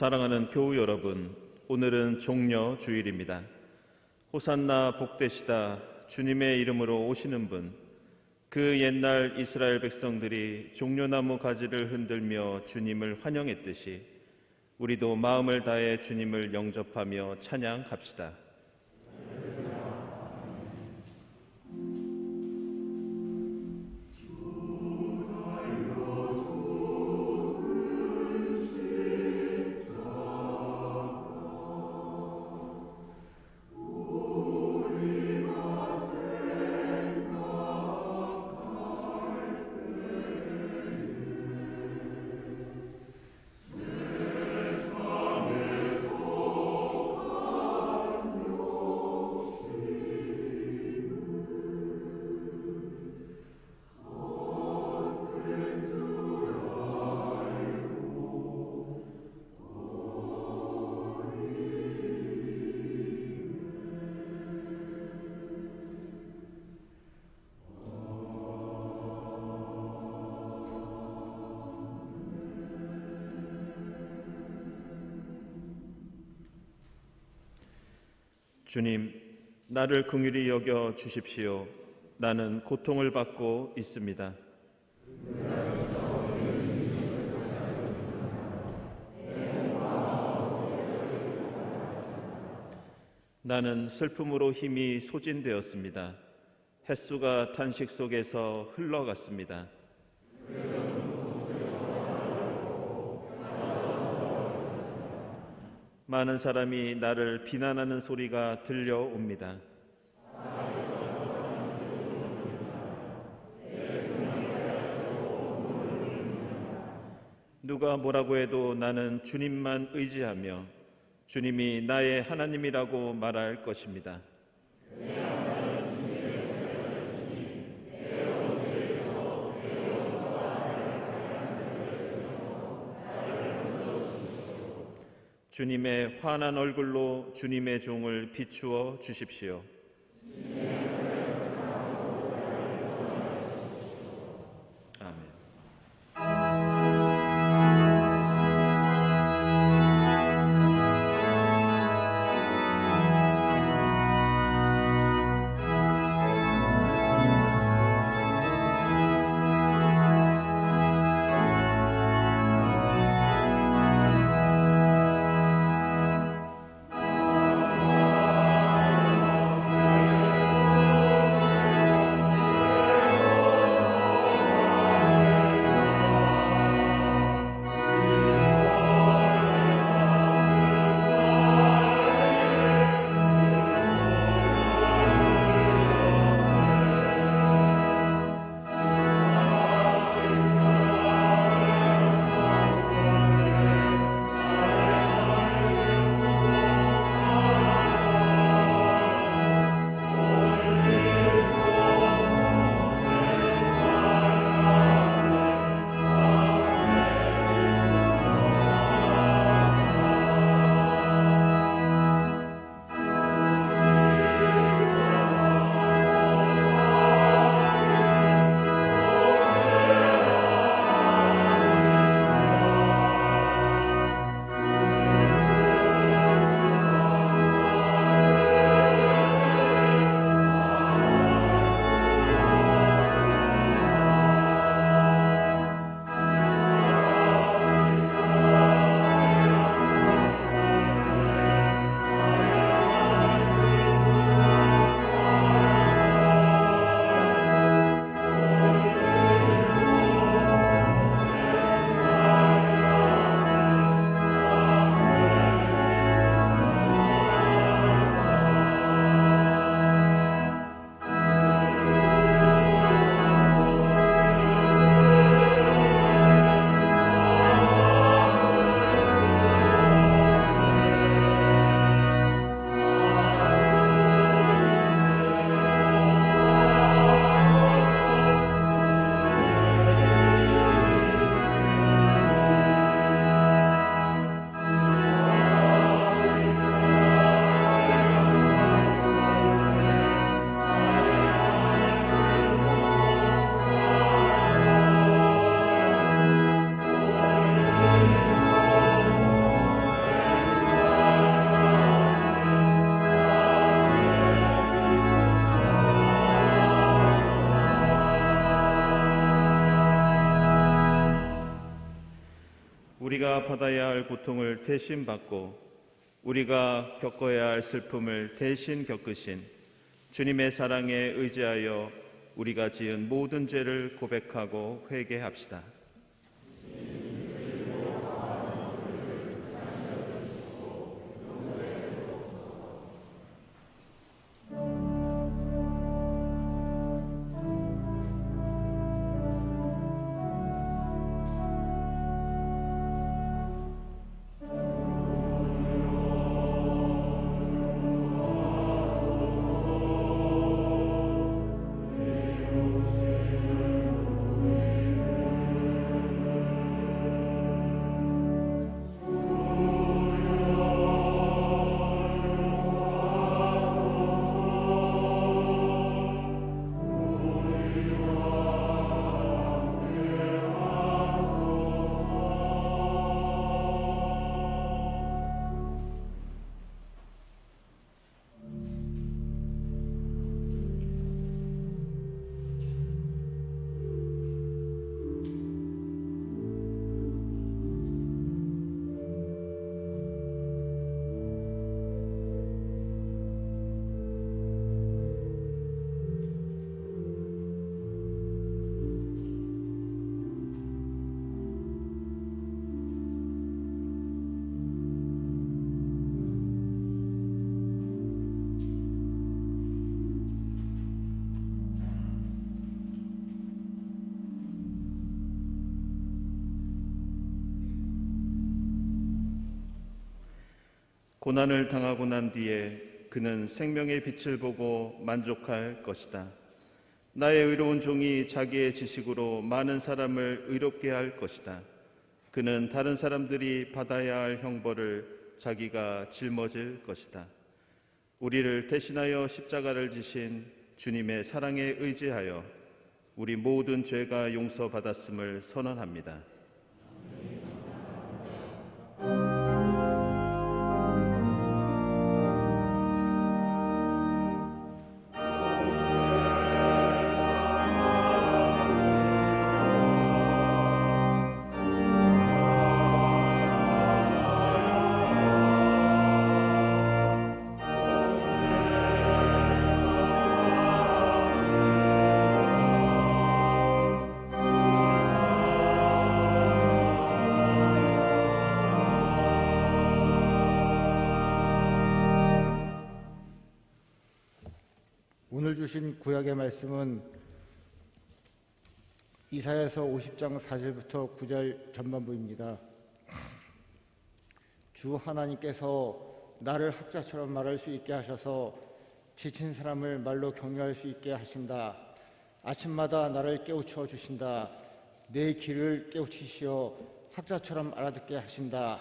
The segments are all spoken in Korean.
사랑하는 교우 여러분, 오늘은 종려 주일입니다. 호산나 복되시다 주님의 이름으로 오시는 분, 그 옛날 이스라엘 백성들이 종려나무 가지를 흔들며 주님을 환영했듯이 우리도 마음을 다해 주님을 영접하며 찬양합시다. 주님, 나를 긍휼히 여겨 주십시오. 나는 고통을 받고 있습니다. 나는 슬픔으로 힘이 소진되었습니다. 햇수가 탄식 속에서 흘러갔습니다. 많은 사람이 나를 비난하는 소리가 들려옵니다. 누가 뭐라고 해도 나는 주님만 의지하며 주님이 나의 하나님이라고 말할 것입니다. 주님의 환한 얼굴로 주님의 종을 비추어 주십시오. 아멘. 우리가 받아야 할 고통을 대신 받고 우리가 겪어야 할 슬픔을 대신 겪으신 주님의 사랑에 의지하여 우리가 지은 모든 죄를 고백하고 회개합시다. 고난을 당하고 난 뒤에 그는 생명의 빛을 보고 만족할 것이다. 나의 의로운 종이 자기의 지식으로 많은 사람을 의롭게 할 것이다. 그는 다른 사람들이 받아야 할 형벌을 자기가 짊어질 것이다. 우리를 대신하여 십자가를 지신 주님의 사랑에 의지하여 우리 모든 죄가 용서받았음을 선언합니다. 오늘 주신 구약의 말씀은 이사야서 50장 4절부터 9절 전반부입니다. 주 하나님께서 나를 학자처럼 말할 수 있게 하셔서 지친 사람을 말로 격려할 수 있게 하신다. 아침마다 나를 깨우쳐 주신다. 내 귀를 깨우치시어 학자처럼 알아듣게 하신다.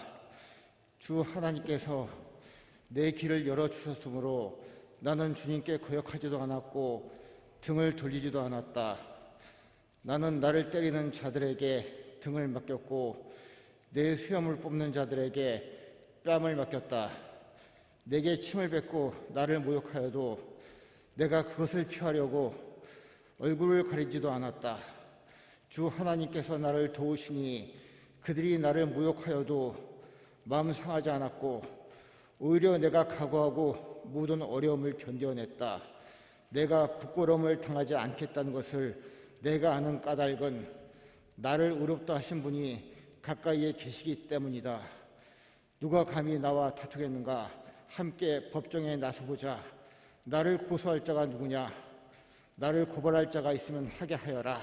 주 하나님께서 내 귀를 열어주셨으므로 나는 주님께 거역하지도 않았고 등을 돌리지도 않았다. 나는 나를 때리는 자들에게 등을 맡겼고 내 수염을 뽑는 자들에게 뺨을 맡겼다. 내게 침을 뱉고 나를 모욕하여도 내가 그것을 피하려고 얼굴을 가리지도 않았다. 주 하나님께서 나를 도우시니 그들이 나를 모욕하여도 마음 상하지 않았고 오히려 내가 각오하고 모든 어려움을 견뎌냈다. 내가 부끄러움을 당하지 않겠다는 것을 내가 아는 까닭은 나를 의롭다 하신 분이 가까이에 계시기 때문이다. 누가 감히 나와 다투겠는가? 함께 법정에 나서보자. 나를 고소할 자가 누구냐? 나를 고발할 자가 있으면 하게 하여라.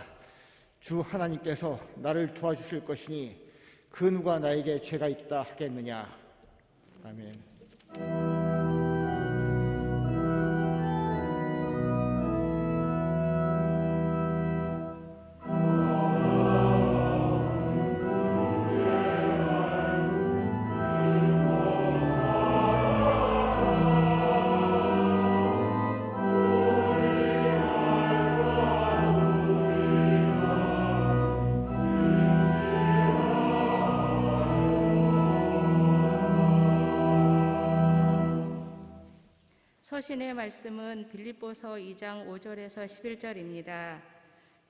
주 하나님께서 나를 도와주실 것이니 그 누가 나에게 죄가 있다 하겠느냐? 아멘. 서신의 말씀은 빌립보서 2장 5절에서 11절입니다.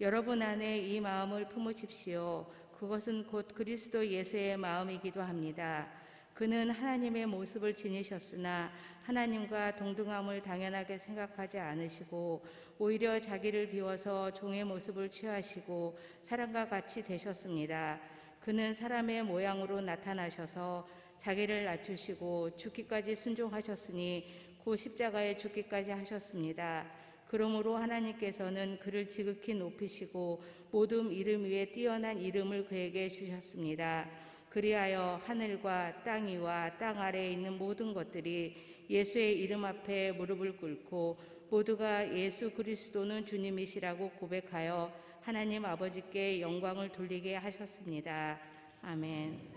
여러분 안에 이 마음을 품으십시오. 그것은 곧 그리스도 예수의 마음이기도 합니다. 그는 하나님의 모습을 지니셨으나 하나님과 동등함을 당연하게 생각하지 않으시고 오히려 자기를 비워서 종의 모습을 취하시고 사람과 같이 되셨습니다. 그는 사람의 모양으로 나타나셔서 자기를 낮추시고 죽기까지 순종하셨으니 곧 십자가에 죽기까지 하셨습니다. 그러므로 하나님께서는 그를 지극히 높이시고 모든 이름 위에 뛰어난 이름을 그에게 주셨습니다. 그리하여 하늘과 땅 위와 땅 아래에 있는 모든 것들이 예수의 이름 앞에 무릎을 꿇고 모두가 예수 그리스도는 주님이시라고 고백하여 하나님 아버지께 영광을 돌리게 하셨습니다. 아멘.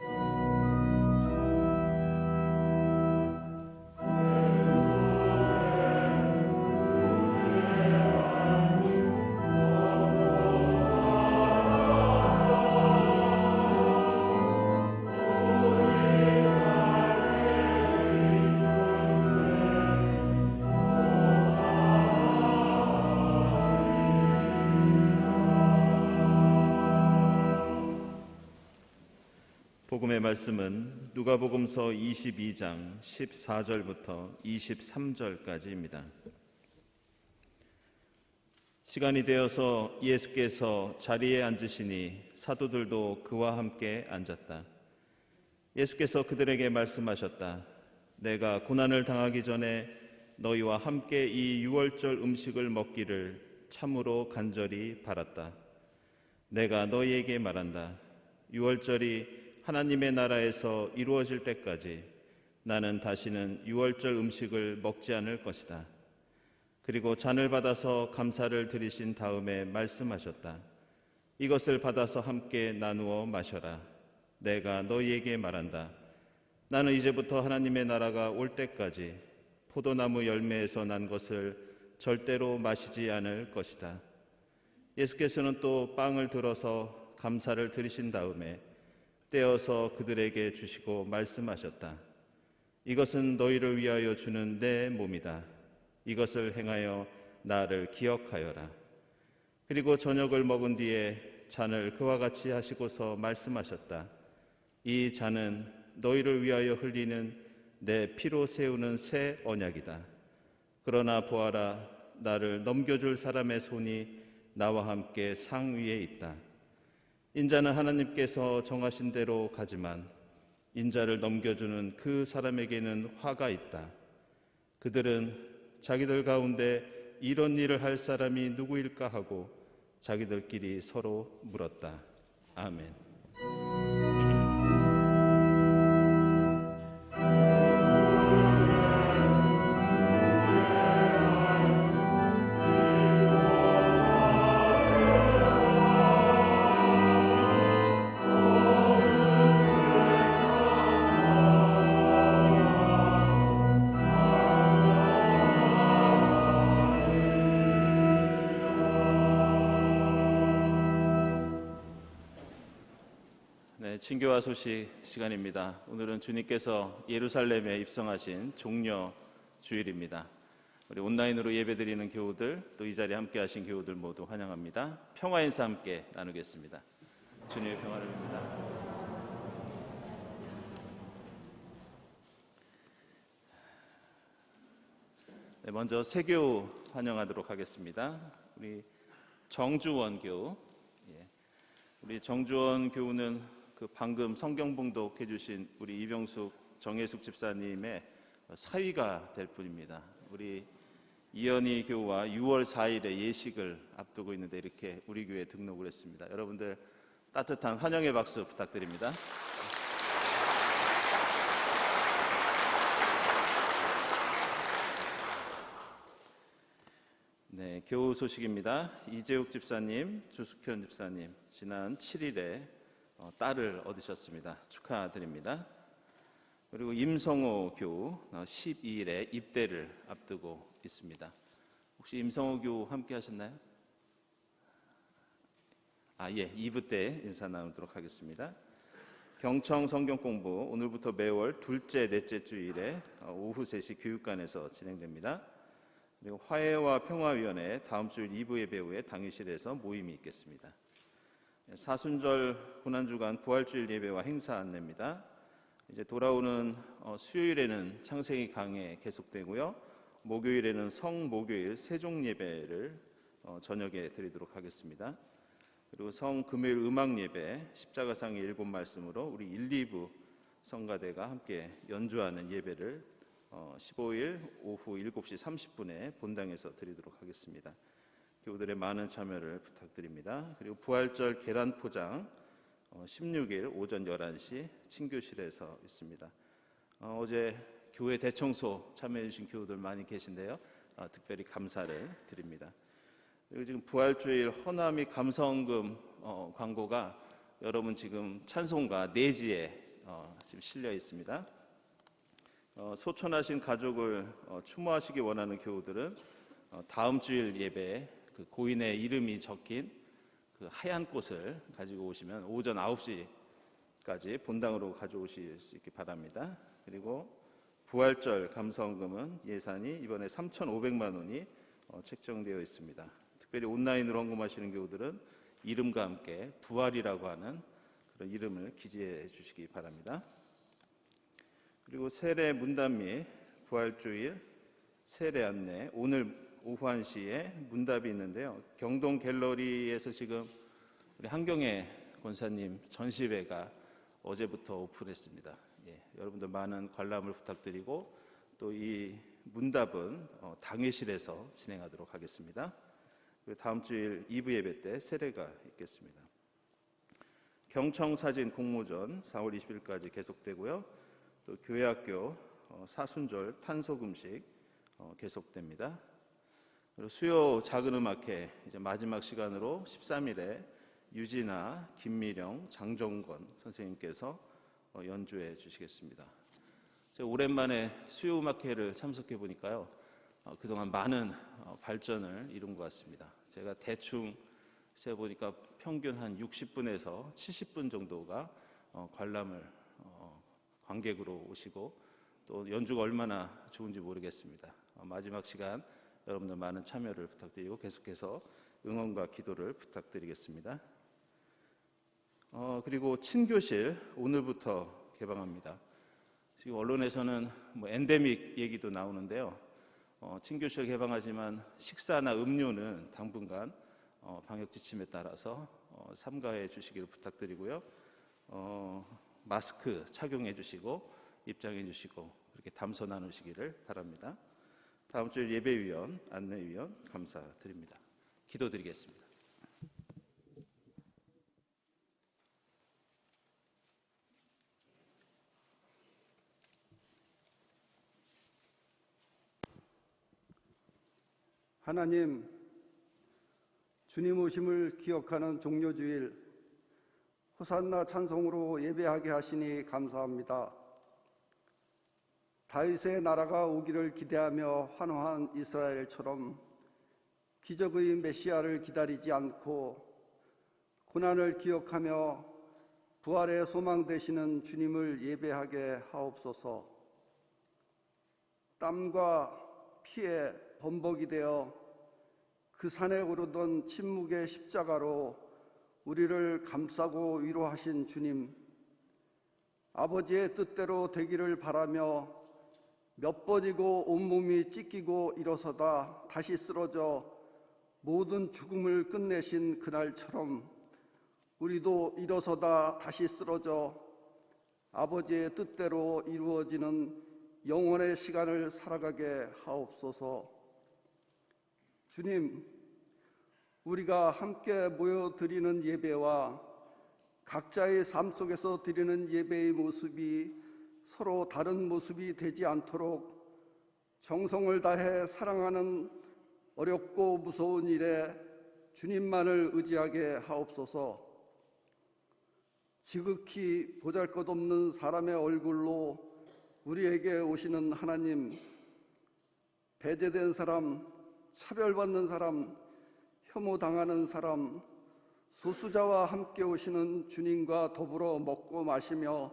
복음의 말씀은 누가복음서 22장 14절부터 23절까지입니다. 시간이 되어서 예수께서 자리에 앉으시니 사도들도 그와 함께 앉았다. 예수께서 그들에게 말씀하셨다. 내가 고난을 당하기 전에 너희와 함께 이 유월절 음식을 먹기를 참으로 간절히 바랐다. 내가 너희에게 말한다. 유월절이 하나님의 나라에서 이루어질 때까지 나는 다시는 유월절 음식을 먹지 않을 것이다. 그리고 잔을 받아서 감사를 드리신 다음에 말씀하셨다. 이것을 받아서 함께 나누어 마셔라. 내가 너희에게 말한다. 나는 이제부터 하나님의 나라가 올 때까지 포도나무 열매에서 난 것을 절대로 마시지 않을 것이다. 예수께서는 또 빵을 들어서 감사를 드리신 다음에 떼어서 그들에게 주시고 말씀하셨다. 이것은 너희를 위하여 주는 내 몸이다. 이것을 행하여 나를 기억하여라. 그리고 저녁을 먹은 뒤에 잔을 그와 같이 하시고서 말씀하셨다. 이 잔은 너희를 위하여 흘리는 내 피로 세우는 새 언약이다. 그러나 보아라, 나를 넘겨줄 사람의 손이 나와 함께 상 위에 있다. 인자는 하나님께서 정하신 대로 가지만 인자를 넘겨주는 그 사람에게는 화가 있다. 그들은 자기들 가운데 이런 일을 할 사람이 누구일까 하고 자기들끼리 서로 물었다. 아멘. 친교와 소식 시간입니다. 오늘은 주님께서 예루살렘에 입성하신 종려 주일입니다. 우리 온라인으로 예배드리는 교우들, 또 이 자리에 함께 하신 교우들 모두 환영합니다. 평화 인사 함께 나누겠습니다. 주님의 평화를 빕니다. 네, 먼저 새교우 환영하도록 하겠습니다. 우리 정주원 교우. 우리 정주원 교우는 방금 성경 봉독해 주신 우리 이병숙 정혜숙 집사님의 사위가 될 분입니다. 우리 이현희 교우와 6월 4일에 예식을 앞두고 있는데 이렇게 우리 교회에 등록을 했습니다. 여러분들 따뜻한 환영의 박수 부탁드립니다. 네, 교우 소식입니다. 이재욱 집사님, 주숙현 집사님 지난 7일에 딸을 얻으셨습니다. 축하드립니다. 그리고 임성호 교우 12일에 입대를 앞두고 있습니다. 혹시 임성호 교우 함께 하셨나요? 예, 2부 때 인사 나누도록 하겠습니다. 경청 성경 공부 오늘부터 매월 둘째, 넷째 주일에 오후 3시 교육관에서 진행됩니다. 그리고 화해와 평화위원회 다음 주일 2부 예배 후에 당일실에서 모임이 있겠습니다. 사순절 고난주간 부활주일 예배와 행사 안내입니다. 이제 돌아오는 수요일에는 창세기 강해 계속되고요. 목요일에는 성목요일 세종 예배를 저녁에 드리도록 하겠습니다. 그리고 성금요일 음악 예배 십자가상의 7 말씀으로 우리 1, 2부 성가대가 함께 연주하는 예배를 15일 오후 7시 30분에 본당에서 드리도록 하겠습니다. 교우들의 많은 참여를 부탁드립니다. 그리고 부활절 계란 포장 16일 오전 11시 친교실에서 있습니다. 어제 교회 대청소 참여해 주신 교우들 많이 계신데요. 특별히 감사를 드립니다. 그리고 지금 부활주일 허남이 감사원금 광고가 여러분 지금 찬송가 내지에 지금 실려 있습니다. 소천하신 가족을 추모하시기 원하는 교우들은 다음 주일 예배에 그 고인의 이름이 적힌 그 하얀 꽃을 가지고 오시면 오전 9시까지 본당으로 가져오실 수 있기 바랍니다. 그리고 부활절 감사원금은 예산이 이번에 3,500만 원이 책정되어 있습니다. 특별히 온라인으로 헌금하시는 교우들은 이름과 함께 부활이라고 하는 그런 이름을 기재해 주시기 바랍니다. 그리고 세례 문답 및 부활주일 세례 안내, 오늘 오후 1시에 문답이 있는데요. 경동 갤러리에서 지금 우리 한경애 권사님 전시회가 어제부터 오픈했습니다. 여러분들 많은 관람을 부탁드리고 또 이 문답은 당회실에서 진행하도록 하겠습니다. 그리고 다음 주일 2부 예배 때 세례가 있겠습니다. 경청사진 공모전 4월 20일까지 계속되고요. 또 교회학교 사순절 탄소금식 계속됩니다. 그리고 수요 작은 음악회 이제 마지막 시간으로 13일에 유진아, 김미령, 장정권 선생님께서 연주해 주시겠습니다. 제가 오랜만에 수요 음악회를 참석해 보니까요. 그동안 많은 발전을 이룬 것 같습니다. 제가 대충 세보니까 평균 한 60분에서 70분 정도가 관람을 관객으로 오시고 또 연주가 얼마나 좋은지 모르겠습니다. 마지막 시간 여러분들 많은 참여를 부탁드리고 계속해서 응원과 기도를 부탁드리겠습니다. 그리고 친교실 오늘부터 개방합니다. 지금 언론에서는 엔데믹 얘기도 나오는데요. 친교실 개방하지만 식사나 음료는 당분간 방역 지침에 따라서 삼가해 주시기를 부탁드리고요. 마스크 착용해 주시고 입장해 주시고 그렇게 담소 나누시기를 바랍니다. 다음 주일 예배위원, 안내위원 감사드립니다. 기도드리겠습니다. 하나님, 주님 오심을 기억하는 종료주일 호산나 찬송으로 예배하게 하시니 감사합니다. 다윗의 나라가 오기를 기대하며 환호한 이스라엘처럼 기적의 메시아를 기다리지 않고 고난을 기억하며 부활의 소망 되시는 주님을 예배하게 하옵소서. 땀과 피에 범벅이 되어 그 산에 오르던 침묵의 십자가로 우리를 감싸고 위로하신 주님, 아버지의 뜻대로 되기를 바라며 몇 번이고 온몸이 찢기고 일어서다 다시 쓰러져 모든 죽음을 끝내신 그날처럼 우리도 일어서다 다시 쓰러져 아버지의 뜻대로 이루어지는 영원의 시간을 살아가게 하옵소서. 주님, 우리가 함께 모여 드리는 예배와 각자의 삶 속에서 드리는 예배의 모습이 서로 다른 모습이 되지 않도록 정성을 다해 사랑하는 어렵고 무서운 일에 주님만을 의지하게 하옵소서. 지극히 보잘것없는 사람의 얼굴로 우리에게 오시는 하나님, 배제된 사람, 차별받는 사람, 혐오당하는 사람, 소수자와 함께 오시는 주님과 더불어 먹고 마시며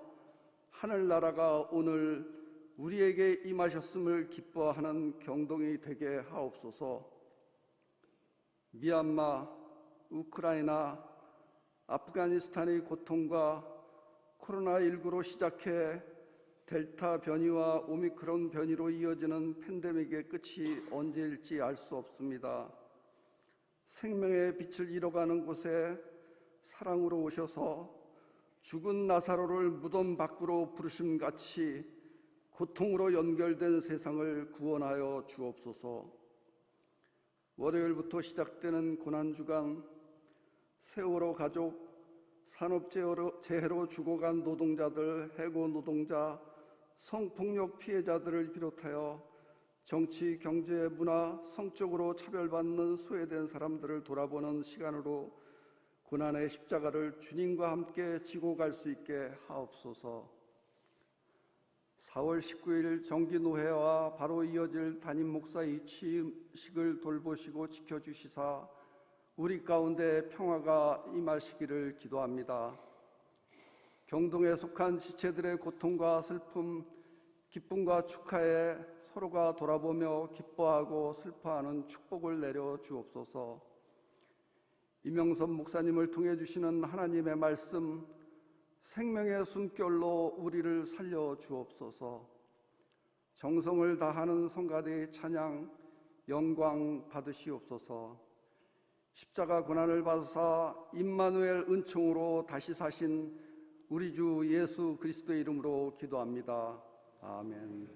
하늘나라가 오늘 우리에게 임하셨음을 기뻐하는 경동이 되게 하옵소서. 미얀마, 우크라이나, 아프가니스탄의 고통과 코로나19로 시작해 델타 변이와 오미크론 변이로 이어지는 팬데믹의 끝이 언제일지 알 수 없습니다. 생명의 빛을 잃어가는 곳에 사랑으로 오셔서 죽은 나사로를 무덤 밖으로 부르심같이 고통으로 연결된 세상을 구원하여 주옵소서. 월요일부터 시작되는 고난주간, 세월호 가족, 산업재해로 죽어간 노동자들, 해고 노동자, 성폭력 피해자들을 비롯하여 정치, 경제, 문화, 성적으로 차별받는 소외된 사람들을 돌아보는 시간으로 고난의 십자가를 주님과 함께 지고 갈 수 있게 하옵소서. 4월 19일 정기노회와 바로 이어질 담임 목사의 취임식을 돌보시고 지켜주시사 우리 가운데 평화가 임하시기를 기도합니다. 경동에 속한 지체들의 고통과 슬픔, 기쁨과 축하에 서로가 돌아보며 기뻐하고 슬퍼하는 축복을 내려 주옵소서. 이명선 목사님을 통해 주시는 하나님의 말씀, 생명의 숨결로 우리를 살려 주옵소서. 정성을 다하는 성가대의 찬양, 영광 받으시옵소서. 십자가 고난을 받으사 임마누엘 은총으로 다시 사신 우리 주 예수 그리스도의 이름으로 기도합니다. 아멘.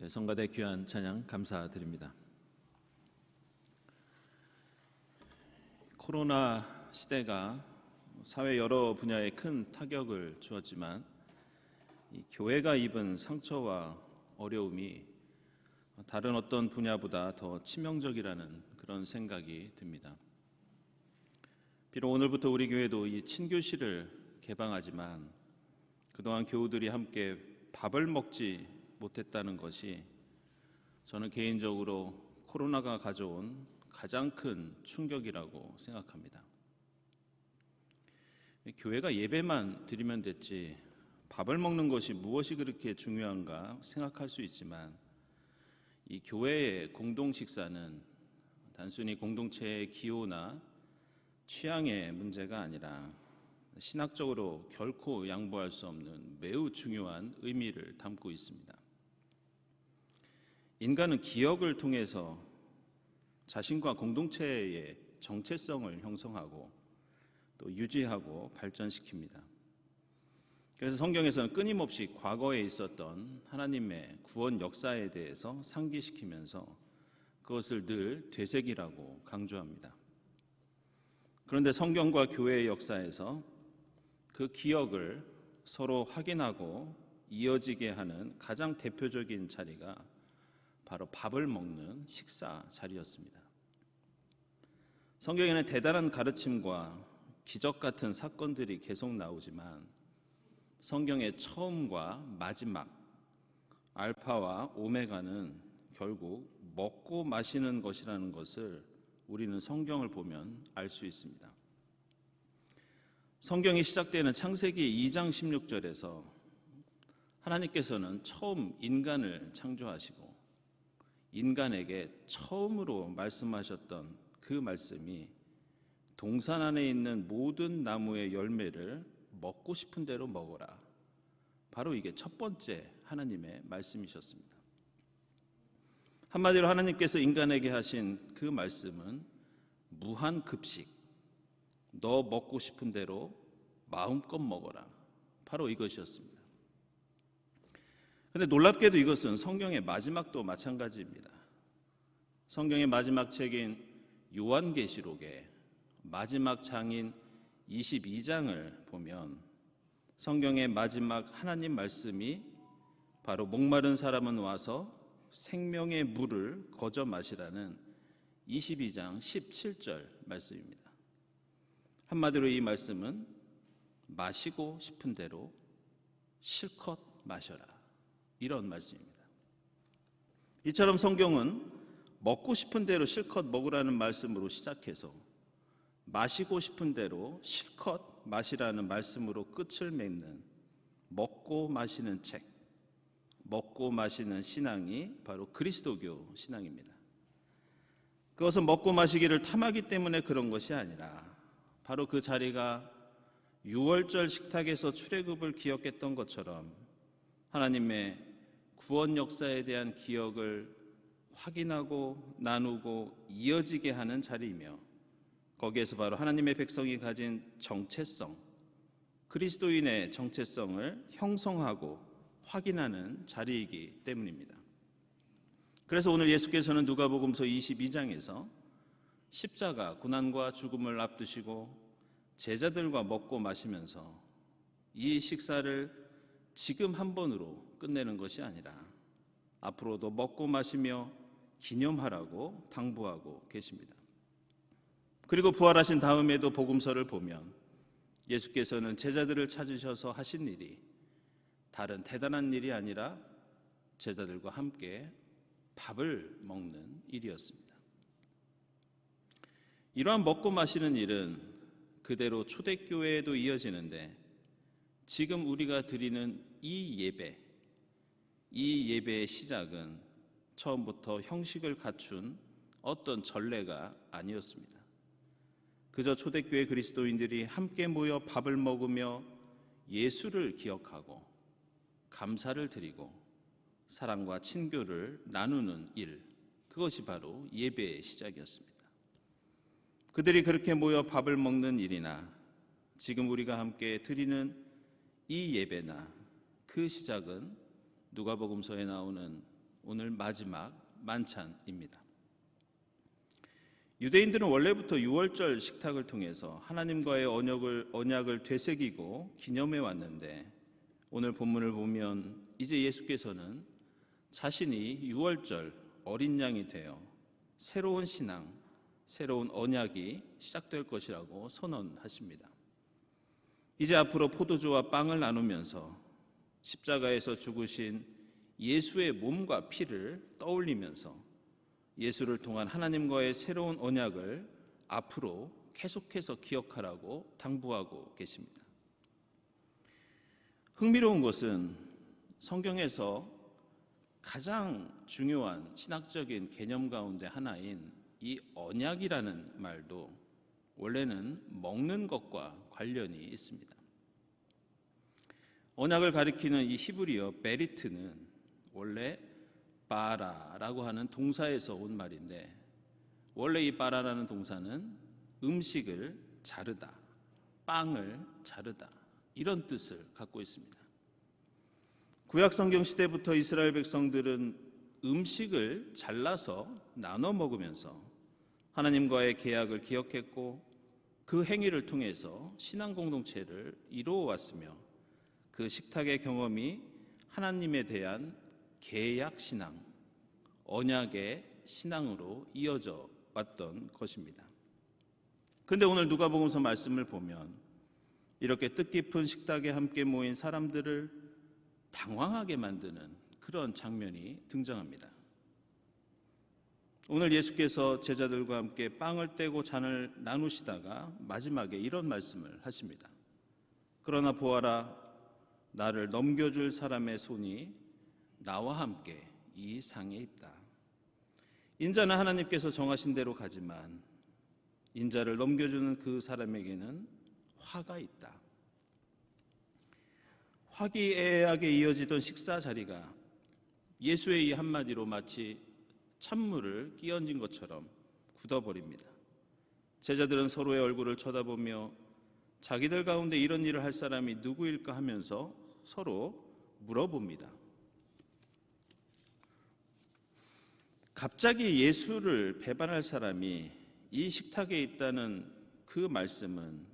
성가대 귀한 찬양 감사드립니다. 코로나 시대가 사회 여러 분야에 큰 타격을 주었지만 이 교회가 입은 상처와 어려움이 다른 어떤 분야보다 더 치명적이라는 그런 생각이 듭니다. 비록 오늘부터 우리 교회도 이 친교실을 개방하지만 그동안 교우들이 함께 밥을 먹지 못했다는 것이 저는 개인적으로 코로나가 가져온 가장 큰 충격이라고 생각합니다. 교회가 예배만 드리면 됐지 밥을 먹는 것이 무엇이 그렇게 중요한가 생각할 수 있지만 이 교회의 공동 식사는 단순히 공동체의 기호나 취향의 문제가 아니라 신학적으로 결코 양보할 수 없는 매우 중요한 의미를 담고 있습니다. 인간은 기억을 통해서 자신과 공동체의 정체성을 형성하고 또 유지하고 발전시킵니다. 그래서 성경에서는 끊임없이 과거에 있었던 하나님의 구원 역사에 대해서 상기시키면서 그것을 늘 되새기라고 강조합니다. 그런데 성경과 교회의 역사에서 그 기억을 서로 확인하고 이어지게 하는 가장 대표적인 자리가 바로 밥을 먹는 식사 자리였습니다. 성경에는 대단한 가르침과 기적 같은 사건들이 계속 나오지만 성경의 처음과 마지막, 알파와 오메가는 결국 먹고 마시는 것이라는 것을 우리는 성경을 보면 알 수 있습니다. 성경이 시작되는 창세기 2장 16절에서 하나님께서는 처음 인간을 창조하시고 인간에게 처음으로 말씀하셨던 그 말씀이 동산 안에 있는 모든 나무의 열매를 먹고 싶은 대로 먹어라. 바로 이게 첫 번째 하나님의 말씀이셨습니다. 한마디로 하나님께서 인간에게 하신 그 말씀은 무한급식, 너 먹고 싶은 대로 마음껏 먹어라. 바로 이것이었습니다. 그런데 놀랍게도 이것은 성경의 마지막도 마찬가지입니다. 성경의 마지막 책인 요한계시록의 마지막 장인 22장을 보면 성경의 마지막 하나님 말씀이 바로 목마른 사람은 와서 생명의 물을 거저 마시라는 22장 17절 말씀입니다. 한마디로 이 말씀은 마시고 싶은 대로 실컷 마셔라, 이런 말씀입니다. 이처럼 성경은 먹고 싶은 대로 실컷 먹으라는 말씀으로 시작해서 마시고 싶은 대로 실컷 마시라는 말씀으로 끝을 맺는 먹고 마시는 책, 먹고 마시는 신앙이 바로 그리스도교 신앙입니다. 그것은 먹고 마시기를 탐하기 때문에 그런 것이 아니라 바로 그 자리가 유월절 식탁에서 출애굽을 기억했던 것처럼 하나님의 구원 역사에 대한 기억을 확인하고 나누고 이어지게 하는 자리이며 거기에서 바로 하나님의 백성이 가진 정체성, 그리스도인의 정체성을 형성하고 확인하는 자리이기 때문입니다. 그래서 오늘 예수께서는 누가복음서 22장에서 십자가, 고난과 죽음을 앞두시고 제자들과 먹고 마시면서 이 식사를 지금 한 번으로 끝내는 것이 아니라 앞으로도 먹고 마시며 기념하라고 당부하고 계십니다. 그리고 부활하신 다음에도 복음서를 보면 예수께서는 제자들을 찾으셔서 하신 일이 다른 대단한 일이 아니라 제자들과 함께 밥을 먹는 일이었습니다. 이러한 먹고 마시는 일은 그대로 초대교회에도 이어지는데 지금 우리가 드리는 이 예배의 시작은 처음부터 형식을 갖춘 어떤 전례가 아니었습니다. 그저 초대교회 그리스도인들이 함께 모여 밥을 먹으며 예수를 기억하고 감사를 드리고 사랑과 친교를 나누는 일, 그것이 바로 예배의 시작이었습니다. 그들이 그렇게 모여 밥을 먹는 일이나 지금 우리가 함께 드리는 이 예배나 그 시작은 누가복음서에 나오는 오늘 마지막 만찬입니다. 유대인들은 원래부터 유월절 식탁을 통해서 하나님과의 언약을 되새기고 기념해 왔는데 오늘 본문을 보면 이제 예수께서는 자신이 유월절 어린 양이 되어 새로운 신앙, 새로운 언약이 시작될 것이라고 선언하십니다. 이제 앞으로 포도주와 빵을 나누면서 십자가에서 죽으신 예수의 몸과 피를 떠올리면서 예수를 통한 하나님과의 새로운 언약을 앞으로 계속해서 기억하라고 당부하고 계십니다. 흥미로운 것은 성경에서 가장 중요한 신학적인 개념 가운데 하나인 이 언약이라는 말도 원래는 먹는 것과 관련이 있습니다. 언약을 가리키는 이 히브리어 베리트는 원래 바라라고 하는 동사에서 온 말인데 원래 이 바라라는 동사는 음식을 자르다, 빵을 자르다 이런 뜻을 갖고 있습니다. 구약 성경 시대부터 이스라엘 백성들은 음식을 잘라서 나눠 먹으면서 하나님과의 계약을 기억했고 그 행위를 통해서 신앙 공동체를 이루어 왔으며 그 식탁의 경험이 하나님에 대한 계약 신앙, 언약의 신앙으로 이어져 왔던 것입니다. 그런데 오늘 누가복음서 말씀을 보면 이렇게 뜻깊은 식탁에 함께 모인 사람들을 당황하게 만드는 그런 장면이 등장합니다. 오늘 예수께서 제자들과 함께 빵을 떼고 잔을 나누시다가 마지막에 이런 말씀을 하십니다. 그러나 보아라, 나를 넘겨줄 사람의 손이 나와 함께 이 상에 있다. 인자는 하나님께서 정하신 대로 가지만 인자를 넘겨주는 그 사람에게는 화가 있다. 화기애애하게 이어지던 식사 자리가 예수의 이 한마디로 마치 찬물을 끼얹은 것처럼 굳어버립니다. 제자들은 서로의 얼굴을 쳐다보며 자기들 가운데 이런 일을 할 사람이 누구일까 하면서 서로 물어봅니다. 갑자기 예수를 배반할 사람이 이 식탁에 있다는 그 말씀은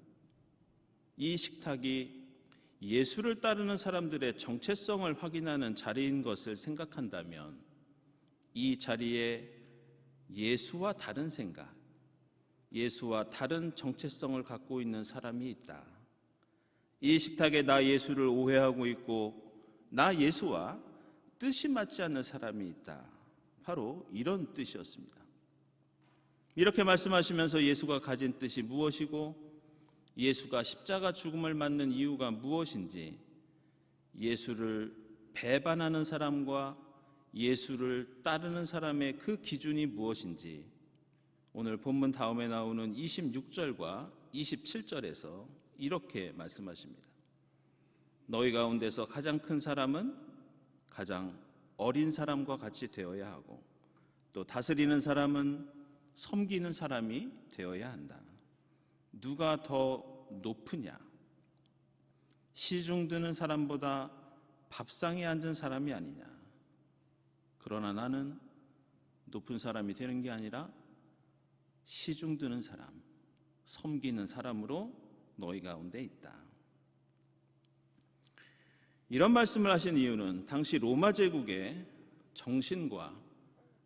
이 식탁이 예수를 따르는 사람들의 정체성을 확인하는 자리인 것을 생각한다면 이 자리에 예수와 다른 생각, 예수와 다른 정체성을 갖고 있는 사람이 있다. 이 식탁에 나 예수를 오해하고 있고 나 예수와 뜻이 맞지 않는 사람이 있다. 바로 이런 뜻이었습니다. 이렇게 말씀하시면서 예수가 가진 뜻이 무엇이고 예수가 십자가 죽음을 맞는 이유가 무엇인지, 예수를 배반하는 사람과 예수를 따르는 사람의 그 기준이 무엇인지 오늘 본문 다음에 나오는 26절과 27절에서 이렇게 말씀하십니다. 너희 가운데서 가장 큰 사람은 가장 어린 사람과 같이 되어야 하고 또 다스리는 사람은 섬기는 사람이 되어야 한다. 누가 더 높으냐? 시중 드는 사람보다 밥상에 앉은 사람이 아니냐? 그러나 나는 높은 사람이 되는 게 아니라 시중 드는 사람, 섬기는 사람으로 너희 가운데 있다. 이런 말씀을 하신 이유는 당시 로마 제국의 정신과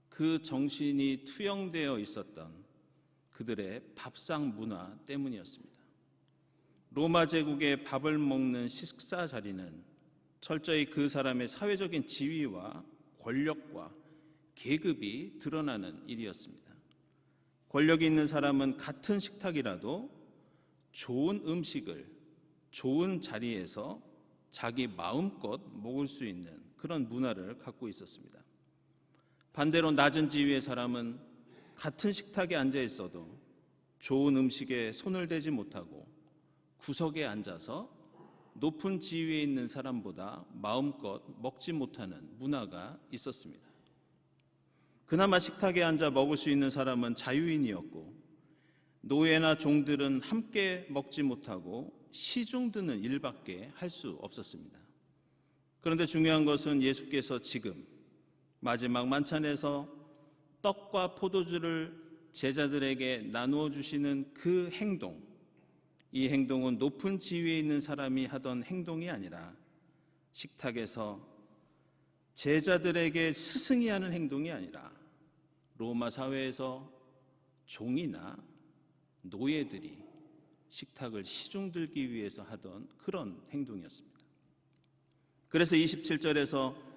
그 정신이 투영되어 있었던 그들의 밥상 문화 때문이었습니다. 로마 제국의 밥을 먹는 식사 자리는 철저히 그 사람의 사회적인 지위와 권력과 계급이 드러나는 일이었습니다. 권력이 있는 사람은 같은 식탁이라도 좋은 음식을 좋은 자리에서 자기 마음껏 먹을 수 있는 그런 문화를 갖고 있었습니다. 반대로 낮은 지위의 사람은 같은 식탁에 앉아 있어도 좋은 음식에 손을 대지 못하고 구석에 앉아서 높은 지위에 있는 사람보다 마음껏 먹지 못하는 문화가 있었습니다. 그나마 식탁에 앉아 먹을 수 있는 사람은 자유인이었고 노예나 종들은 함께 먹지 못하고 시중 드는 일밖에 할 수 없었습니다. 그런데 중요한 것은 예수께서 지금 마지막 만찬에서 떡과 포도주를 제자들에게 나누어 주시는 그 행동, 이 행동은 높은 지위에 있는 사람이 하던 행동이 아니라 식탁에서 제자들에게 스승이 하는 행동이 아니라 로마 사회에서 종이나 노예들이 식탁을 시중들기 위해서 하던 그런 행동이었습니다. 그래서 27절에서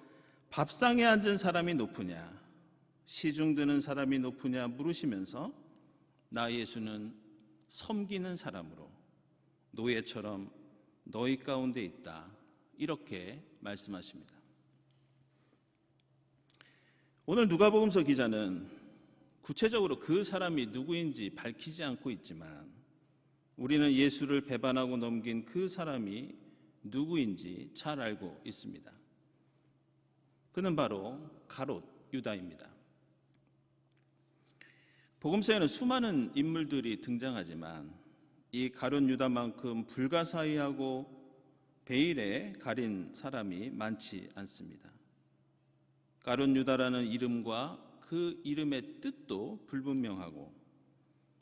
밥상에 앉은 사람이 높으냐 시중드는 사람이 높으냐 물으시면서 나 예수는 섬기는 사람으로 노예처럼 너희 가운데 있다, 이렇게 말씀하십니다. 오늘 누가복음서 기자는 구체적으로 그 사람이 누구인지 밝히지 않고 있지만 우리는 예수를 배반하고 넘긴 그 사람이 누구인지 잘 알고 있습니다. 그는 바로 가롯 유다입니다. 복음서에는 수많은 인물들이 등장하지만 이 가룟 유다만큼 불가사의하고 베일에 가린 사람이 많지 않습니다. 가룟 유다라는 이름과 그 이름의 뜻도 불분명하고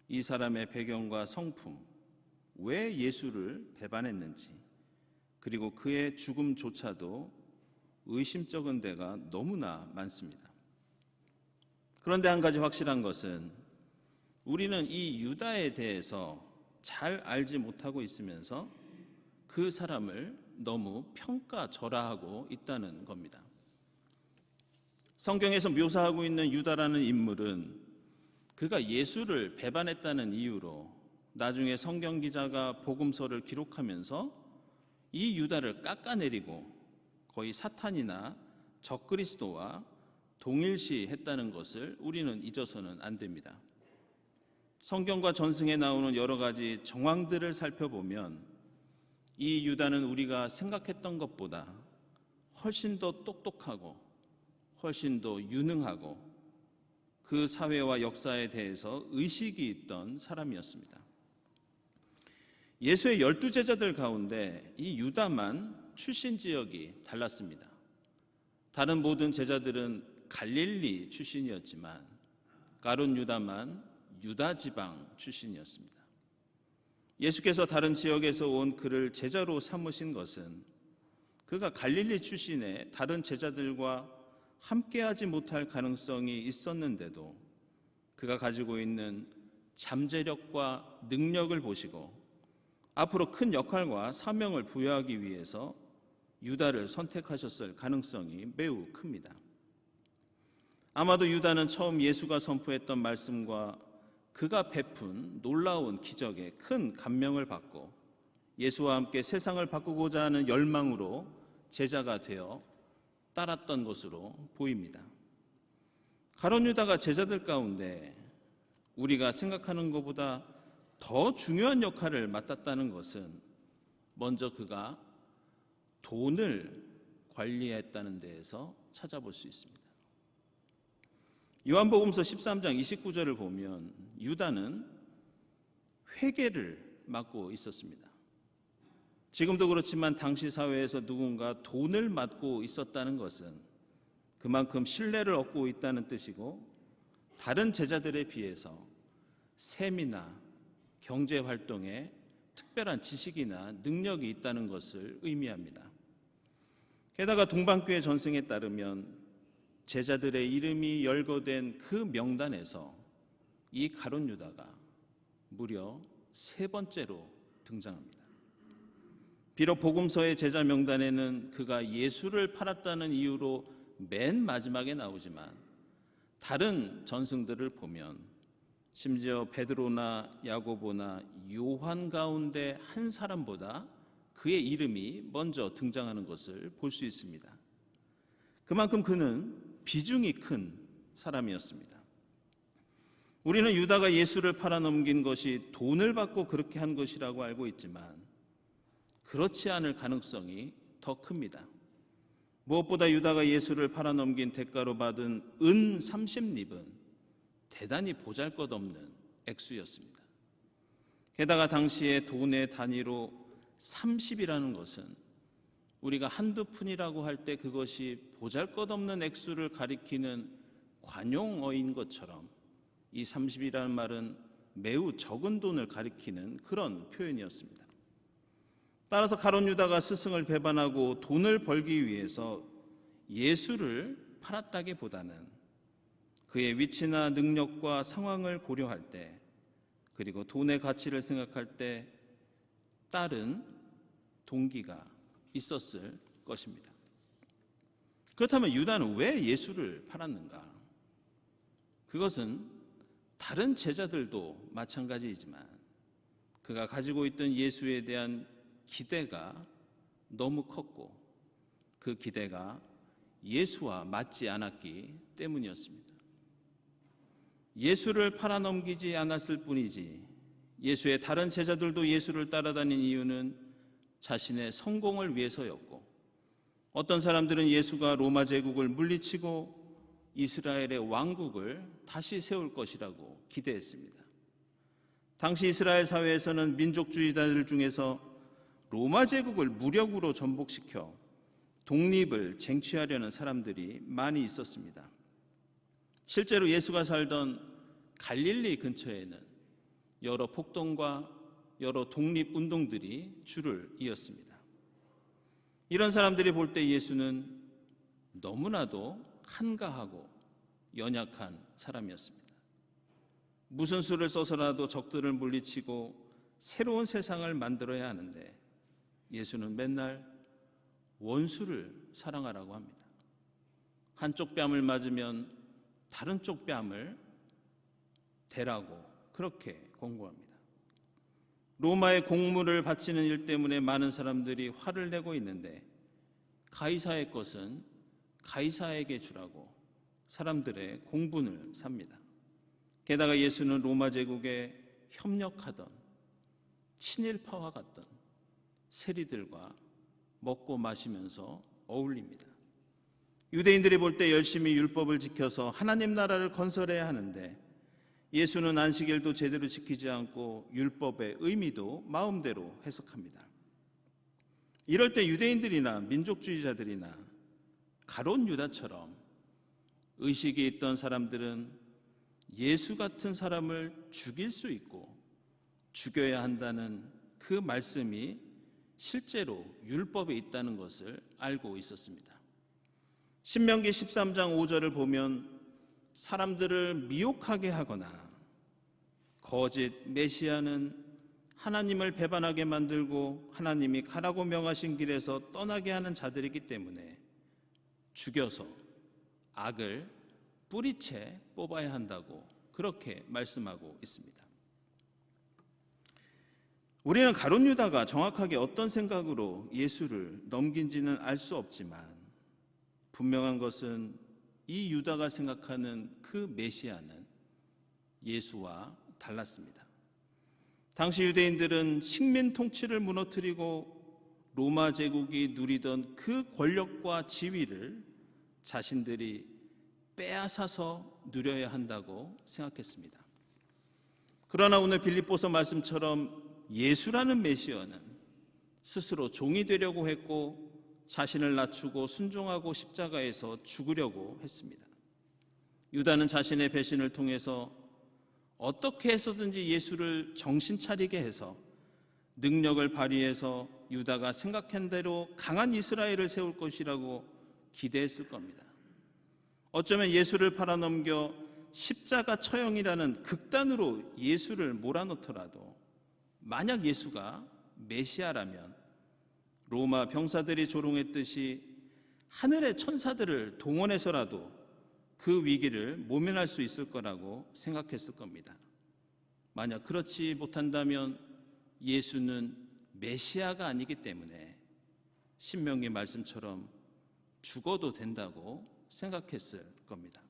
이 사람의 배경과 성품, 왜 예수를 배반했는지, 그리고 그의 죽음조차도 의심쩍은 데가 너무나 많습니다. 그런데 한 가지 확실한 것은 우리는 이 유다에 대해서 잘 알지 못하고 있으면서 그 사람을 너무 평가절하하고 있다는 겁니다. 성경에서 묘사하고 있는 유다라는 인물은 그가 예수를 배반했다는 이유로 나중에 성경 기자가 복음서를 기록하면서 이 유다를 깎아내리고 거의 사탄이나 적그리스도와 동일시했다는 것을 우리는 잊어서는 안 됩니다. 성경과 전승에 나오는 여러 가지 정황들을 살펴보면 이 유다는 우리가 생각했던 것보다 훨씬 더 똑똑하고 훨씬 더 유능하고 그 사회와 역사에 대해서 의식이 있던 사람이었습니다. 예수의 12제자들 가운데 이 유다만 출신 지역이 달랐습니다. 다른 모든 제자들은 갈릴리 출신이었지만 가룟 유다만 유다 지방 출신이었습니다. 예수께서 다른 지역에서 온 그를 제자로 삼으신 것은 그가 갈릴리 출신의 다른 제자들과 함께하지 못할 가능성이 있었는데도 그가 가지고 있는 잠재력과 능력을 보시고 앞으로 큰 역할과 사명을 부여하기 위해서 유다를 선택하셨을 가능성이 매우 큽니다. 아마도 유다는 처음 예수가 선포했던 말씀과 그가 베푼 놀라운 기적에 큰 감명을 받고 예수와 함께 세상을 바꾸고자 하는 열망으로 제자가 되어 따랐던 것으로 보입니다. 가룟 유다가 제자들 가운데 우리가 생각하는 것보다 더 중요한 역할을 맡았다는 것은 먼저 그가 돈을 관리했다는 데에서 찾아볼 수 있습니다. 요한복음서 13장 29절을 보면 유다는 회계를 맡고 있었습니다. 지금도 그렇지만 당시 사회에서 누군가 돈을 맡고 있었다는 것은 그만큼 신뢰를 얻고 있다는 뜻이고 다른 제자들에 비해서 셈이나 경제활동에 특별한 지식이나 능력이 있다는 것을 의미합니다. 게다가 동방교회 전승에 따르면 제자들의 이름이 열거된 그 명단에서 이 가룟 유다가 무려 3번째로 등장합니다. 비록 복음서의 제자 명단에는 그가 예수를 팔았다는 이유로 맨 마지막에 나오지만 다른 전승들을 보면 심지어 베드로나 야고보나 요한 가운데 한 사람보다 그의 이름이 먼저 등장하는 것을 볼 수 있습니다. 그만큼 그는 비중이 큰 사람이었습니다. 우리는 유다가 예수를 팔아넘긴 것이 돈을 받고 그렇게 한 것이라고 알고 있지만 그렇지 않을 가능성이 더 큽니다. 무엇보다 유다가 예수를 팔아넘긴 대가로 받은 은 30립은 대단히 보잘것없는 액수였습니다. 게다가 당시의 돈의 단위로 30이라는 것은 우리가 한두 푼이라고 할 때 그것이 보잘것없는 액수를 가리키는 관용어인 것처럼 이 30이라는 말은 매우 적은 돈을 가리키는 그런 표현이었습니다. 따라서 가룟 유다가 스승을 배반하고 돈을 벌기 위해서 예수를 팔았다기보다는 그의 위치나 능력과 상황을 고려할 때, 그리고 돈의 가치를 생각할 때 다른 동기가 있었을 것입니다. 그렇다면 유다는 왜 예수를 팔았는가? 그것은 다른 제자들도 마찬가지이지만 그가 가지고 있던 예수에 대한 기대가 너무 컸고 그 기대가 예수와 맞지 않았기 때문이었습니다. 예수를 팔아넘기지 않았을 뿐이지 예수의 다른 제자들도 예수를 따라다닌 이유는 자신의 성공을 위해서였고, 어떤 사람들은 예수가 로마 제국을 물리치고 이스라엘의 왕국을 다시 세울 것이라고 기대했습니다. 당시 이스라엘 사회에서는 민족주의자들 중에서 로마 제국을 무력으로 전복시켜 독립을 쟁취하려는 사람들이 많이 있었습니다. 실제로 예수가 살던 갈릴리 근처에는 여러 폭동과 여러 독립운동들이 줄을 이었습니다. 이런 사람들이 볼 때 예수는 너무나도 한가하고 연약한 사람이었습니다. 무슨 수를 써서라도 적들을 물리치고 새로운 세상을 만들어야 하는데 예수는 맨날 원수를 사랑하라고 합니다. 한쪽 뺨을 맞으면 다른 쪽 뺨을 대라고 그렇게 권고합니다. 로마의 공물을 바치는 일 때문에 많은 사람들이 화를 내고 있는데 가이사의 것은 가이사에게 주라고 사람들의 공분을 삽니다. 게다가 예수는 로마 제국에 협력하던 친일파와 같던 세리들과 먹고 마시면서 어울립니다. 유대인들이 볼 때 열심히 율법을 지켜서 하나님 나라를 건설해야 하는데 예수는 안식일도 제대로 지키지 않고 율법의 의미도 마음대로 해석합니다. 이럴 때 유대인들이나 민족주의자들이나 가룟 유다처럼 의식이 있던 사람들은 예수 같은 사람을 죽일 수 있고 죽여야 한다는 그 말씀이 실제로 율법에 있다는 것을 알고 있었습니다. 신명기 13장 5절을 보면 사람들을 미혹하게 하거나 거짓 메시아는 하나님을 배반하게 만들고 하나님이 가라고 명하신 길에서 떠나게 하는 자들이기 때문에 죽여서 악을 뿌리채 뽑아야 한다고 그렇게 말씀하고 있습니다. 우리는 가룟 유다가 정확하게 어떤 생각으로 예수를 넘긴지는 알 수 없지만 분명한 것은 이 유다가 생각하는 그 메시아는 예수와 달랐습니다. 당시 유대인들은 식민 통치를 무너뜨리고 로마 제국이 누리던 그 권력과 지위를 자신들이 빼앗아서 누려야 한다고 생각했습니다. 그러나 오늘 빌립보서 말씀처럼 예수라는 메시아는 스스로 종이 되려고 했고 자신을 낮추고 순종하고 십자가에서 죽으려고 했습니다. 유다는 자신의 배신을 통해서 어떻게 해서든지 예수를 정신 차리게 해서 능력을 발휘해서 유다가 생각한 대로 강한 이스라엘을 세울 것이라고 기대했을 겁니다. 어쩌면 예수를 팔아넘겨 십자가 처형이라는 극단으로 예수를 몰아넣더라도 만약 예수가 메시아라면 로마 병사들이 조롱했듯이 하늘의 천사들을 동원해서라도 그 위기를 모면할 수 있을 거라고 생각했을 겁니다. 만약 그렇지 못한다면 예수는 메시아가 아니기 때문에 신명기 말씀처럼 죽어도 된다고 생각했을 겁니다.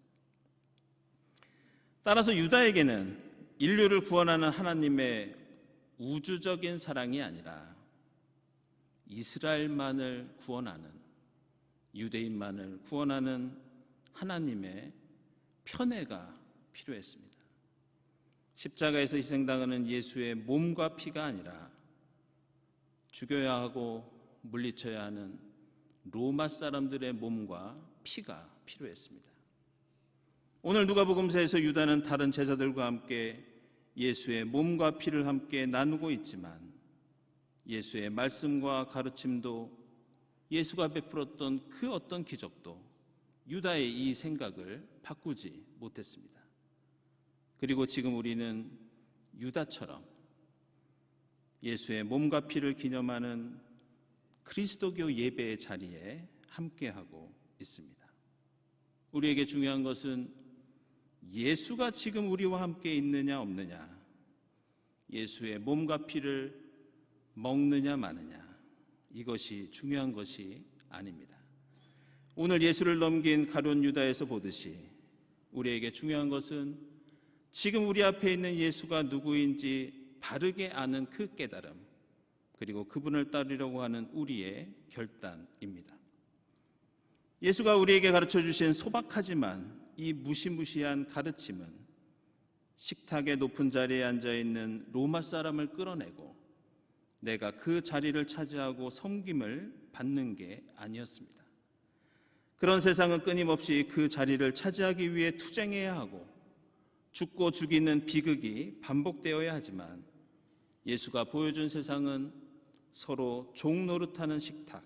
따라서 유다에게는 인류를 구원하는 하나님의 우주적인 사랑이 아니라 이스라엘만을 구원하는, 유대인만을 구원하는 하나님의 편애가 필요했습니다. 십자가에서 희생당하는 예수의 몸과 피가 아니라 죽여야 하고 물리쳐야 하는 로마 사람들의 몸과 피가 필요했습니다. 오늘 누가복음서에서 유다는 다른 제자들과 함께 예수의 몸과 피를 함께 나누고 있지만 예수의 말씀과 가르침도 예수가 베풀었던 그 어떤 기적도 유다의 이 생각을 바꾸지 못했습니다. 그리고 지금 우리는 유다처럼 예수의 몸과 피를 기념하는 그리스도교 예배의 자리에 함께하고 있습니다. 우리에게 중요한 것은 예수가 지금 우리와 함께 있느냐 없느냐, 예수의 몸과 피를 먹느냐 마느냐, 이것이 중요한 것이 아닙니다. 오늘 예수를 넘긴 가룟 유다에서 보듯이 우리에게 중요한 것은 지금 우리 앞에 있는 예수가 누구인지 바르게 아는 그 깨달음, 그리고 그분을 따르려고 하는 우리의 결단입니다. 예수가 우리에게 가르쳐 주신 소박하지만 이 무시무시한 가르침은 식탁의 높은 자리에 앉아있는 로마 사람을 끌어내고 내가 그 자리를 차지하고 섬김을 받는 게 아니었습니다. 그런 세상은 끊임없이 그 자리를 차지하기 위해 투쟁해야 하고 죽고 죽이는 비극이 반복되어야 하지만 예수가 보여준 세상은 서로 종 노릇하는 식탁,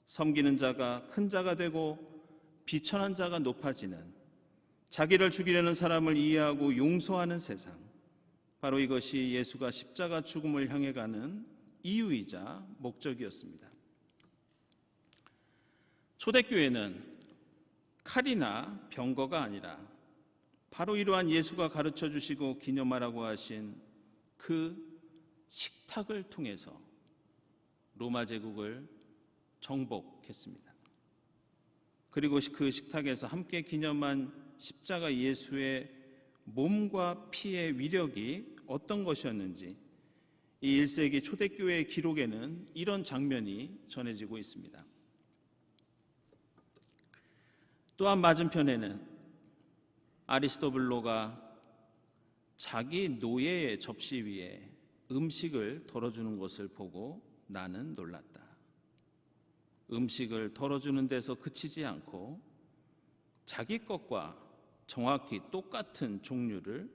섬기는 자가 큰 자가 되고 비천한 자가 높아지는, 자기를 죽이려는 사람을 이해하고 용서하는 세상, 바로 이것이 예수가 십자가 죽음을 향해 가는 이유이자 목적이었습니다. 초대교회는 칼이나 병거가 아니라 바로 이러한 예수가 가르쳐 주시고 기념하라고 하신 그 식탁을 통해서 로마 제국을 정복했습니다. 그리고 그 식탁에서 함께 기념한 십자가 예수의 몸과 피의 위력이 어떤 것이었는지 이 1세기 초대교회의 기록에는 이런 장면이 전해지고 있습니다. 또한 맞은편에는 아리스토블로가 자기 노예의 접시 위에 음식을 덜어주는 것을 보고 나는 놀랐다. 음식을 덜어주는 데서 그치지 않고 자기 것과 정확히 똑같은 종류를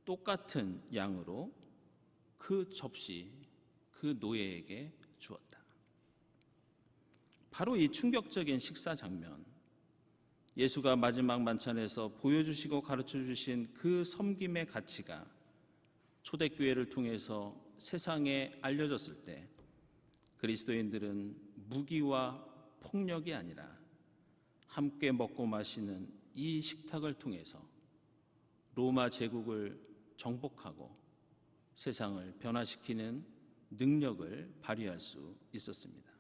똑같은 양으로 그 접시, 그 노예에게 주었다. 바로 이 충격적인 식사 장면, 예수가 마지막 만찬에서 보여주시고 가르쳐주신 그 섬김의 가치가 초대교회를 통해서 세상에 알려졌을 때 그리스도인들은 무기와 폭력이 아니라 함께 먹고 마시는 이 식탁을 통해서 로마 제국을 정복하고 세상을 변화시키는 능력을 발휘할 수 있었습니다.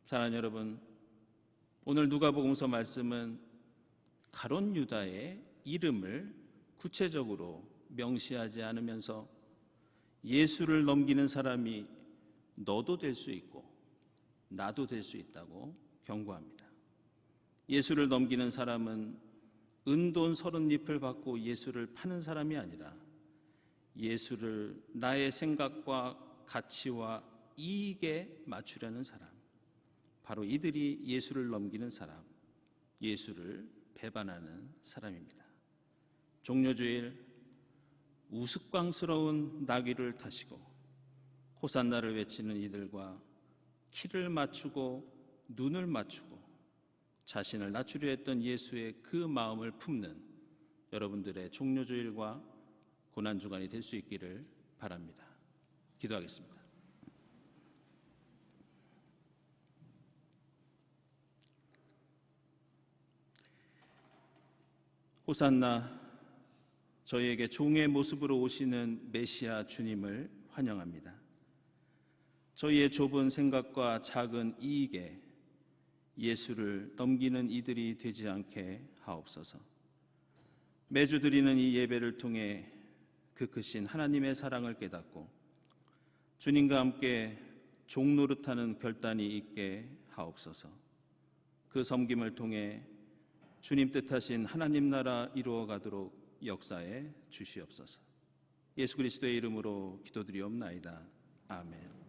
사랑하는 여러분, 오늘 누가복음서 말씀은 가룟 유다의 이름을 구체적으로 명시하지 않으면서 예수를 넘기는 사람이 너도 될 수 있고 나도 될 수 있다고 경고합니다. 예수를 넘기는 사람은 은돈 30잎을 받고 예수를 파는 사람이 아니라 예수를 나의 생각과 가치와 이익에 맞추려는 사람, 바로 이들이 예수를 넘기는 사람, 예수를 배반하는 사람입니다. 종료주일 우스꽝스러운 나귀를 타시고 호산나를 외치는 이들과 키를 맞추고 눈을 맞추고 자신을 낮추려 했던 예수의 그 마음을 품는 여러분들의 종료주일과 고난주간이 될 수 있기를 바랍니다. 기도하겠습니다. 호산나, 저희에게 종의 모습으로 오시는 메시아 주님을 환영합니다. 저희의 좁은 생각과 작은 이익에 예수를 넘기는 이들이 되지 않게 하옵소서. 매주 드리는 이 예배를 통해 그 크신 하나님의 사랑을 깨닫고 주님과 함께 종노릇하는 결단이 있게 하옵소서. 그 섬김을 통해 주님 뜻하신 하나님 나라 이루어가도록 역사해 주시옵소서. 예수 그리스도의 이름으로 기도드리옵나이다. 아멘.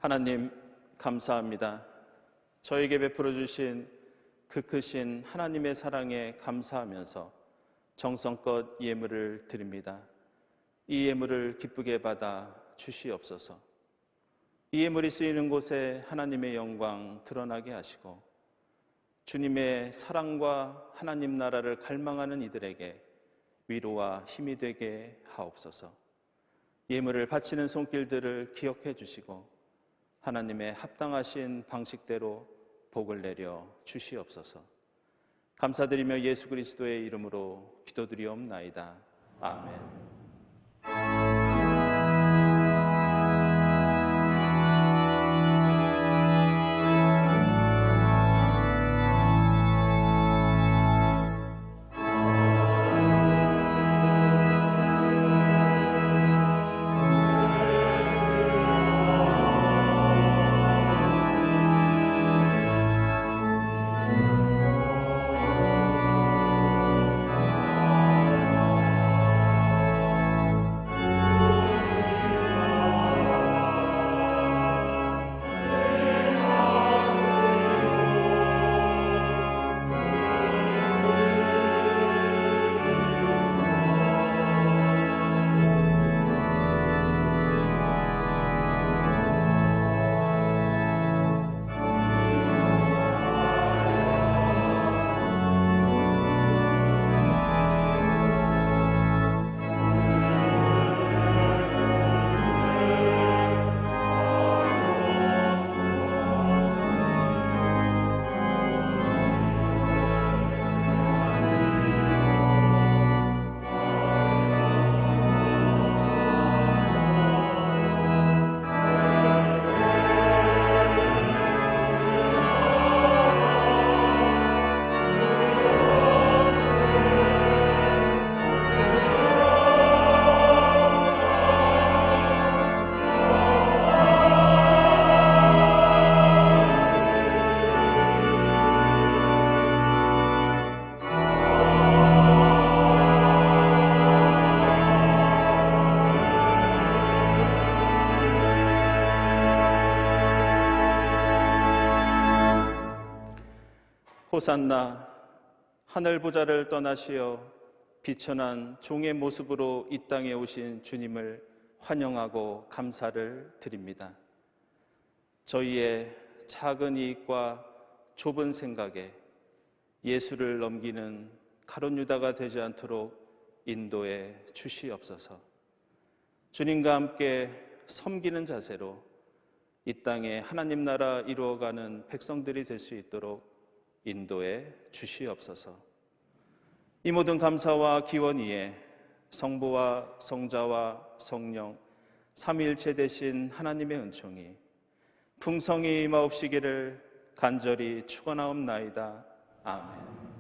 하나님 감사합니다. 저에게 베풀어 주신 그 크신 하나님의 사랑에 감사하면서 정성껏 예물을 드립니다. 이 예물을 기쁘게 받아 주시옵소서. 이 예물이 쓰이는 곳에 하나님의 영광 드러나게 하시고 주님의 사랑과 하나님 나라를 갈망하는 이들에게 위로와 힘이 되게 하옵소서. 예물을 바치는 손길들을 기억해 주시고 하나님의 합당하신 방식대로 복을 내려 주시옵소서. 감사드리며 예수 그리스도의 이름으로 기도드리옵나이다. 아멘. 호산나. 하늘 보좌를 떠나시어 비천한 종의 모습으로 이 땅에 오신 주님을 환영하고 감사를 드립니다. 저희의 작은 이익과 좁은 생각에 예수를 넘기는 가룟 유다가 되지 않도록 인도해 주시옵소서. 주님과 함께 섬기는 자세로 이 땅에 하나님 나라 이루어가는 백성들이 될 수 있도록 인도해 주시옵소서. 이 모든 감사와 기원 위에 성부와 성자와 성령 삼위일체 되신 하나님의 은총이 풍성히 임하옵시기를 간절히 축원하옵나이다. 아멘.